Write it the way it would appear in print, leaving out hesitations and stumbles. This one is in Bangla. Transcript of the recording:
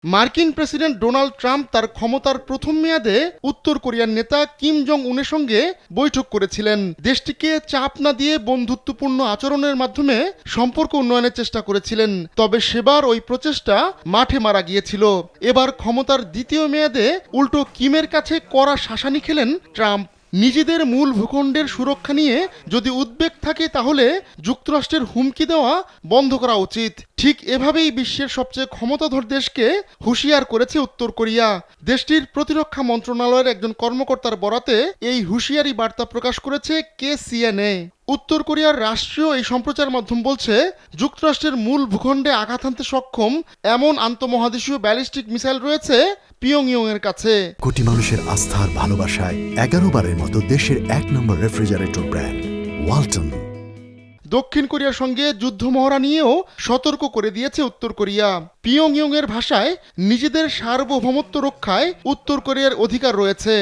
মার্কিন প্রেসিডেন্ট ডোনাল্ড ট্রাম্প তার ক্ষমতার প্রথম মেয়াদে উত্তর কোরিয়ার নেতা কিম জং উনের সঙ্গে বৈঠক করেছিলেন। দেশটিকে চাপ না দিয়ে বন্ধুত্বপূর্ণ আচরণের মাধ্যমে সম্পর্ক উন্নয়নের চেষ্টা করেছিলেন। তবে সেবার ওই প্রচেষ্টা মাঠে মারা গিয়েছিল। এবার ক্ষমতার দ্বিতীয় মেয়াদে উল্টো কিমের কাছে কড়া শাসানি খেলেন ট্রাম্প। নিজেদের মূল ভূখণ্ডের সুরক্ষা নিয়ে যদি উদ্বেগ থাকে তাহলে যুক্তরাষ্ট্রের হুমকি দেওয়া বন্ধ করা উচিত। ঠিক এভাবেই বিশ্বের সবচেয়ে ক্ষমতাধর দেশকে হুঁশিয়ার করেছে উত্তর কোরিয়া। দেশটির প্রতিরক্ষা মন্ত্রণালয়ের একজন কর্মকর্তার বরাতে এই হুঁশিয়ারি বার্তা প্রকাশ করেছে KCNA। উত্তর কোরিয়ার রাষ্ট্রীয় এই সম্প্রচার মাধ্যম বলছে, যুক্তরাষ্ট্রের মূল ভূখণ্ডে আঘাত হানতে সক্ষম এমন আন্তঃমহাদেশীয় ব্যালিস্টিক মিসাইল রয়েছে পিয়ংইয়ং এর কাছে। কোটি মানুষের আস্থার ভালোবাসায় 11 বারের মতো দেশের 1 নম্বর রেফ্রিজারেটর ব্র্যান্ড ওয়ালটন। দক্ষিণ কোরিয়ার সঙ্গে যুদ্ধ মহড়া নিয়েও সতর্ক করে দিয়েছে উত্তর কোরিয়া। পিয়ংইয়ং এর ভাষায় নিজেদের সার্বভৌমত্ব রক্ষায় উত্তর কোরিয়ার অধিকার রয়েছে।